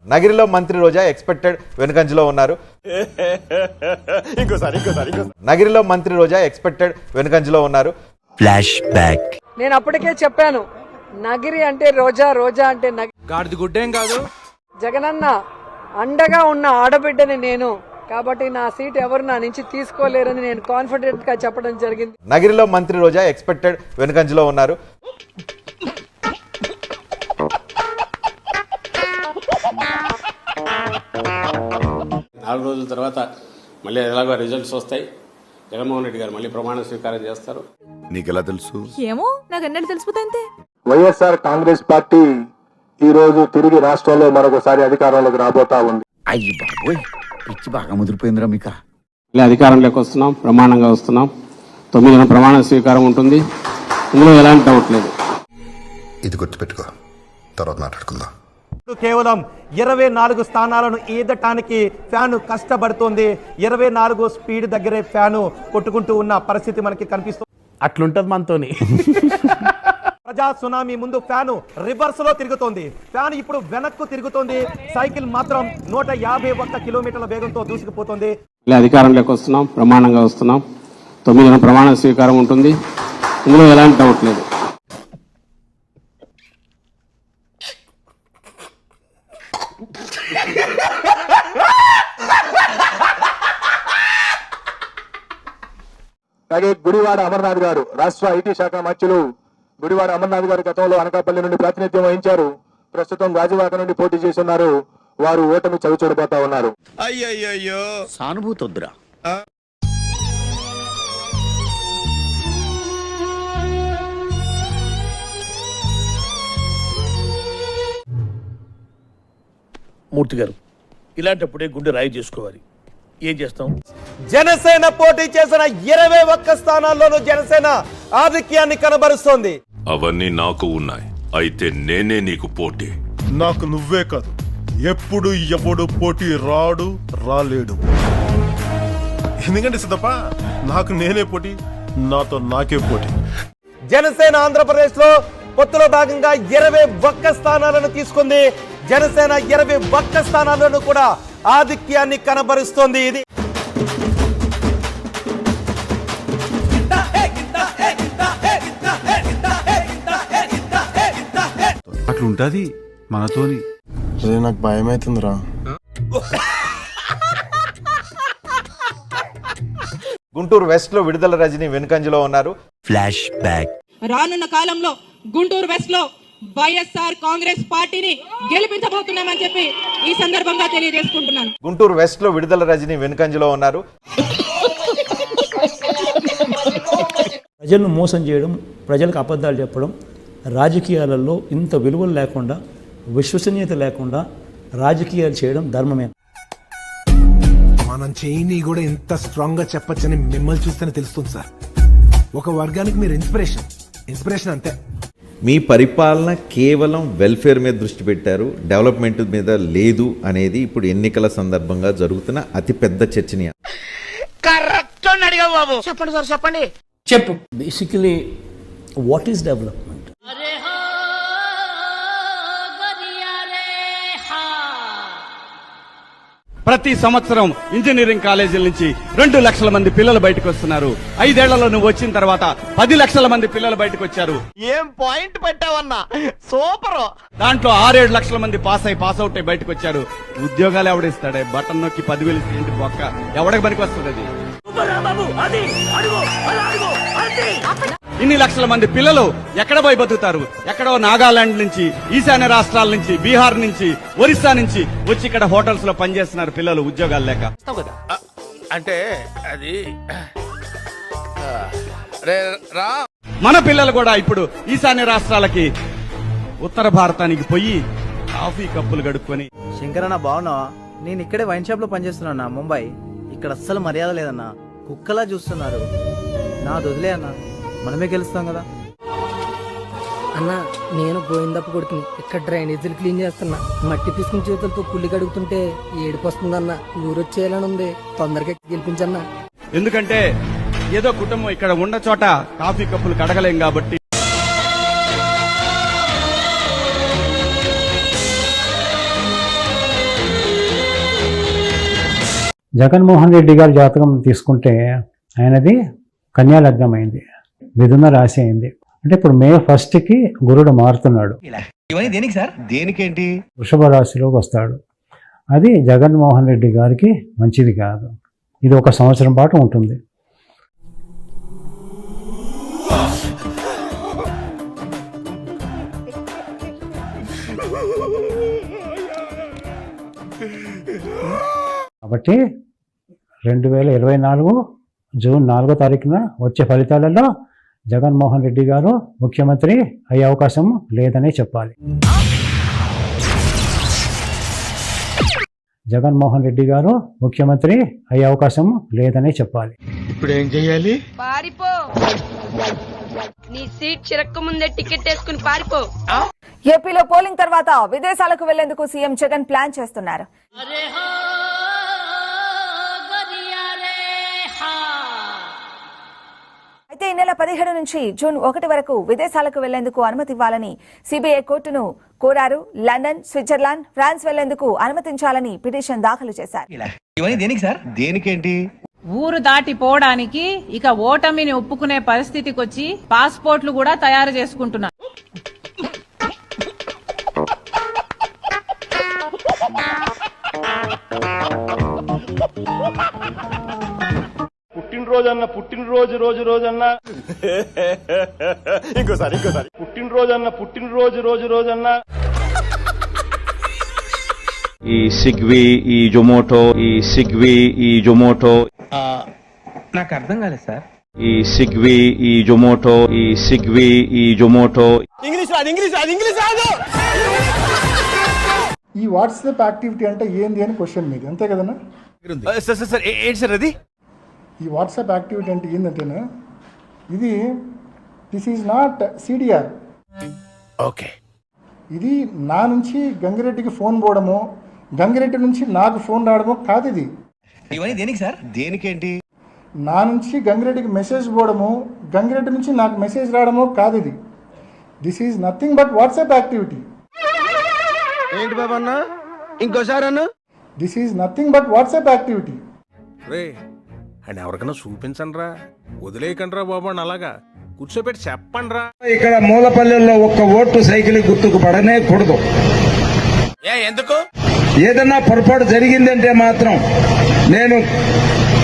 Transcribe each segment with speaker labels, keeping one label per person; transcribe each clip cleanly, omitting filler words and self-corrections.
Speaker 1: నగిరిలో మంత్రి రోజా ఎక్స్పెక్టెడ్ వెనుకంజలో ఉన్నారు. నగిరిలో మంత్రి రోజా ఎక్స్పెక్టెడ్ వెనుకంజలో ఉన్నారు.
Speaker 2: Flash back.
Speaker 3: నేను అప్పటికే చెప్పాను, నగిరి అంటే రోజా, రోజా అంటే
Speaker 4: గాడిది గుడ్డేం కాదు.
Speaker 3: జగనన్న అండగా ఉన్న ఆడబిడ్డని నేను, కాబట్టి నా సీట్ ఎవరు నా నుంచి తీసుకోలేరని నేను కాన్ఫిడెంట్ గా చెప్పడం జరిగింది.
Speaker 1: నగిరిలో మంత్రి రోజా ఎక్స్పెక్టెడ్ వెనుకంజలో ఉన్నారు.
Speaker 5: నాలుగు రోజుల తర్వాత మళ్ళీ ఎలాగో రిజల్ట్స్ వస్తాయి. జగన్మోహన్ రెడ్డి గారు మళ్ళీ ప్రమాణ స్వీకారం చేస్తారు.
Speaker 6: నీకెలా తెలుసు?
Speaker 7: ఏమో నాకు ఎన్నడూ తెలిసిపోతాయి.
Speaker 8: వైఎస్ఆర్ కాంగ్రెస్ పార్టీ ఈ రోజు తిరిగి రాష్ట్రంలో మరొకసారి అధికారంలోకి రాబోతా ఉంది.
Speaker 6: అయ్యి బాబోయ్, పిచ్చి బాగా ముదిరిపోయిందిరా మీక.
Speaker 5: మళ్ళీ అధికారంలోకి వస్తున్నాం, ప్రమాణంగా వస్తున్నాం. 9న ప్రమాణ స్వీకారం ఉంటుంది. ఇందులో ఎలాంటి డౌట్ లేదు.
Speaker 6: ఇది గుర్తుపెట్టుకో, తర్వాత మాట్లాడుకుందాం.
Speaker 9: కేవలం 24 స్థానాలను ఈదటానికి ఫ్యాను కష్టపడుతోంది. 24 స్పీడ్ దగ్గరే ఫ్యాను కొట్టుకుంటూ ఉన్న పరిస్థితి మనకి కనిపిస్తుంది.
Speaker 4: అట్లుంటది మనతోని.
Speaker 9: ప్రజా సునామీ ముందు ఫ్యాను రివర్స్ లో తిరుగుతోంది. ఫ్యాన్ ఇప్పుడు వెనక్కు తిరుగుతోంది. సైకిల్ మాత్రం 151 కిలోమీటర్ల వేగంతో దూసుకుపోతుంది.
Speaker 5: మళ్ళీ అధికారంలోకి వస్తున్నాం, ప్రమాణంగా వస్తున్నాం. 9న ప్రమాణ స్వీకారం ఉంటుంది. ఇందులో ఎలాంటి డౌట్ లేదు.
Speaker 8: అలాగే గుడివాడ అమర్నాథ్ గారు, రాష్ట్ర ఐటీ శాఖ మంత్రులు గుడివాడ అమర్నాథ్ గారు గతంలో అనకాపల్లి నుండి ప్రాతినిధ్యం వహించారు. ప్రస్తుతం గాజువాక నుండి పోటీ చేస్తున్నారు. వారు ఓటమి చవి చూడబోతా ఉన్నారు.
Speaker 6: అయ్యయ్యో, సానుభూతి వద్దురా.
Speaker 10: మూర్తి గారు, ఇలాంటప్పుడే గుండె రాయి చేసుకోవాలి. ఏం చేస్తాం?
Speaker 9: జనసేన పోటీ చేసిన 21 స్థానాల్లోనూ జనసేన ఆధిక్యాన్ని కనబరుస్తోంది.
Speaker 11: అవన్నీ నాకు ఉన్నాయి, అయితే నేనే నీకు పోటీ.
Speaker 12: నాకు నువ్వే కాదు, ఎప్పుడు ఎవడు పోటీ రాడు, రాలేడు. ఎందుకంటే సిద్ధప్ప, నాకు నేనే పోటీ, నాతో నాకే పోటీ.
Speaker 9: జనసేన ఆంధ్రప్రదేశ్ లో పొత్తులో భాగంగా 21 స్థానాలను తీసుకుంది. జనసేన 21 స్థానాల్లోనూ కూడా ఆధిక్యాన్ని కనబరుస్తోంది. ఇది
Speaker 12: అట్లుంటది మనతోని. నాకు భయం అవుతుందిరా.
Speaker 1: గుంటూరు వెస్ట్ లో విడుదల రజని వెనుకంజలో ఉన్నారు.
Speaker 2: Flash back.
Speaker 7: రానున్న కాలంలో గుంటూరు వెస్ట్ లో వైఎస్ఆర్ కాంగ్రెస్ పార్టీని గెలిపించబోతున్నామని చెప్పి ఈ సందర్భంగా తెలియజేసుకుంటున్నాను.
Speaker 1: గుంటూరు వెస్ట్ లో విడుదల రజని వెనుకంజలో ఉన్నారు.
Speaker 10: ప్రజలను మోసం చేయడం, ప్రజలకు అబద్ధాలు చెప్పడం, రాజకీయాలలో ఇంత విలువలు లేకుండా, విశ్వసనీయత లేకుండా రాజకీయాలు చేయడం ధర్మమే.
Speaker 4: మనం చేయని కూడా ఎంత స్ట్రాంగ్ గా చెప్పొచ్చని మిమ్మల్ని చూస్తేనే తెలుస్తుంది సార్. ఒక వర్గానికి మీరు ఇన్స్పిరేషన్ అంతే.
Speaker 1: మీ పరిపాలన కేవలం వెల్ఫేర్ మీద దృష్టి పెట్టారు, డెవలప్మెంట్ మీద లేదు అనేది ఇప్పుడు ఎన్నికల సందర్భంగా జరుగుతున్న అతిపెద్ద చర్చనీయ.
Speaker 7: చెప్పండి సార్, చెప్పండి.
Speaker 10: చెప్పు. Basically what is development?
Speaker 4: ప్రతి సంవత్సరం ఇంజనీరింగ్ కాలేజీల నుంచి 2 లక్షల మంది పిల్లలు బయటకు వస్తున్నారు. 5 ఏళ్లలో నువ్వు వచ్చిన తర్వాత 10 లక్షల మంది పిల్లలు బయటకు వచ్చారు.
Speaker 9: ఏం పాయింట్ పెట్టావన్నా, సూపర్.
Speaker 4: దాంట్లో 6-7 లక్షల మంది పాస్ అవుట్ అయి బయటకు వచ్చారు. ఉద్యోగాలు ఎవడిస్తాడే? బటన్ నొక్కి 10,000 ఇంటి బొక్క ఎవడికి పనికి వస్తుంది అది? ఇన్ని లక్షల మంది పిల్లలు ఎక్కడ పోయి బతుకుతారు? ఎక్కడో నాగాలాండ్ నుంచి, ఈశాన్య రాష్ట్రాల నుంచి, బీహార్ నుంచి, ఒరిస్సా నుంచి వచ్చి ఇక్కడ హోటల్స్ లో పనిచేస్తున్నారు పిల్లలు ఉద్యోగాలు లేక.
Speaker 10: అంటే అది
Speaker 4: మన పిల్లలు కూడా ఇప్పుడు ఈశాన్య రాష్ట్రాలకి, ఉత్తర భారతానికి పోయి కాఫీ కప్పులు గడుక్కొని.
Speaker 3: శంకరన్న బాగున్నావా? నేను ఇక్కడే వైన్ షాప్ లో పనిచేస్తున్నా ముంబై. ఇక్కడ అస్సలు మర్యాద లేదన్నా, కుక్కలా చూస్తున్నారు. నా వదిలే అన్న, మనమే గెలుస్తాం కదా అన్న. నేను గోవిందప్ప కొడుకుని, ఇక్కడ డ్రైనేజీలు క్లీన్ చేస్తున్నా. మట్టి తీసుకుని చేతులతో కుళ్ళి కడుగుతుంటే ఏడుపు వస్తుందన్న. ఊరొచ్చేయాలని ఉంది, తొందరగా గెలిపించన్నా.
Speaker 4: ఎందుకంటే ఏదో కుటుంబం ఇక్కడ ఉన్న చోట కాఫీ కప్పులు కడగలేం కాబట్టి.
Speaker 10: జగన్మోహన్ రెడ్డి గారి జాతకం తీసుకుంటే ఆయనది కన్యా లగ్నం అయింది, మిథున రాశి అయింది. అంటే ఇప్పుడు మే 1కి గురుడు మారుతున్నాడు,
Speaker 3: ఇవన్నీ దేనికి సార్?
Speaker 6: దేనికేంటి?
Speaker 10: వృషభ రాశిలోకి వస్తాడు. అది జగన్మోహన్ రెడ్డి గారికి మంచిది కాదు. ఇది 1 సంవత్సరం పాటు ఉంటుంది. కాబట్టి 2024 జూన్ 4వ తారీఖున వచ్చే ఫలితాలలో జగన్మోహన్ రెడ్డి గారు ముఖ్యమంత్రి అయ్యే అవకాశం లేదనే చెప్పాలి. జగన్మోహన్ రెడ్డి గారు ముఖ్యమంత్రి అయ్యే అవకాశం లేదనే చెప్పాలి.
Speaker 6: ఇప్పుడు ఏం చెయ్యాలి?
Speaker 7: పారిపో, నీ సీట్ చిరక్క ముందే టికెట్ వేసుకుని పారిపో.
Speaker 13: ఏపీలో పోలింగ్ తర్వాత విదేశాలకు వెళ్లేందుకు సీఎం జగన్ ప్లాన్ చేస్తున్నారు. అయితే ఈ నెల 17 నుంచి జూన్ 1 వరకు విదేశాలకు వెళ్లేందుకు అనుమతి ఇవ్వాలని సిబిఐ కోర్టును కోరారు. లండన్, స్విట్జర్లాండ్, ఫ్రాన్స్ వెళ్లేందుకు అనుమతించాలని పిటిషన్ దాఖలు చేశారు.
Speaker 3: ఇవన్నీ దేనికి సార్?
Speaker 6: దేనికేంటి?
Speaker 7: ఊరు దాటిపోవడానికి ఇక ఓటమిని ఒప్పుకునే పరిస్థితికి వచ్చి పాస్పోర్ట్లు కూడా తయారు చేసుకుంటున్నారు.
Speaker 9: పుట్టినరోజు రోజన్నా ఇంకోసారి పుట్టినరోజన్నా
Speaker 4: ఈ సిగ్వి, ఈ జొమాటో,
Speaker 3: నాకు అర్థం కాలేదు సార్.
Speaker 4: ఈ సిగ్వి, ఈ జొమాటో,
Speaker 8: ఈ వాట్సాప్ యాక్టివిటీ అంటే ఏంది అని క్వశ్చన్ మీది, అంతే కదన్నా?
Speaker 3: సార్ ఏంటి సార్ అది?
Speaker 8: ఈ వాట్సాప్ యాక్టివిటీ అంటే ఏంటంటేనా, ఇది this is not CDR.
Speaker 6: Okay.
Speaker 8: ఇది నా నుంచి గంగిరెడ్డికి ఫోన్ పోవడమో, గంగిరెడ్డి నుంచి నాకు ఫోన్ రావడమో కాదు. ఇది
Speaker 3: ఇవన్నీ దేనికి సార్?
Speaker 6: దేనికేంటి?
Speaker 8: నా నుంచి గంగిరెడ్డికి మెసేజ్ పోవడమో, గంగిరెడ్డి నుంచి నాకు మెసేజ్ రావడమో కాదు. ఇది this is nothing but WhatsApp activity.
Speaker 3: ఏంటి బాబా అన్న? ఇంకోసారి అన్న?
Speaker 8: This is nothing but WhatsApp activity.
Speaker 12: And ఎవరికైనా చూపించండి రా, వదిలేయకండి రా బాబు అని అలాగా కూర్చోబెట్టి చెప్పండి రా.
Speaker 9: ఇక్కడ మూలపల్లెల్లో ఒక్క ఓటు సైకిల్ గుర్తుకు పడనే కూడదు.
Speaker 6: ఎందుకు?
Speaker 9: ఏదన్నా పొరపాటు జరిగిందంటే మాత్రం నేను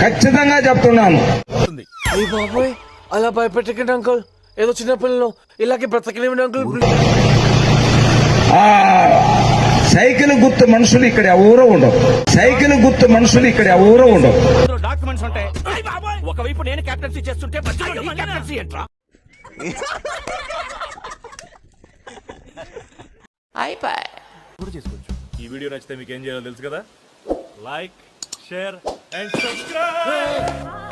Speaker 9: ఖచ్చితంగా చెప్తున్నాను.
Speaker 3: అలా భయపెట్టకండి అంకుల్, ఏదో చిన్న పిల్లలు ఇలాగే బ్రతకలేమండి అంకుల్.
Speaker 9: ఆ సైకిల్ గుర్తు మనుషులు ఇక్కడ ఎవరూ ఉండవు.
Speaker 6: డాక్యుమెంట్స్ ఉంటాయి. ఒకవైపు నేను కెప్టెన్సీ చేస్తుంటే కెప్టెన్సీ ఏంట్రా?
Speaker 12: ఈ వీడియో నచ్చితే మీకు ఏం చేయాలో తెలుసు కదా. Like, share and subscribe.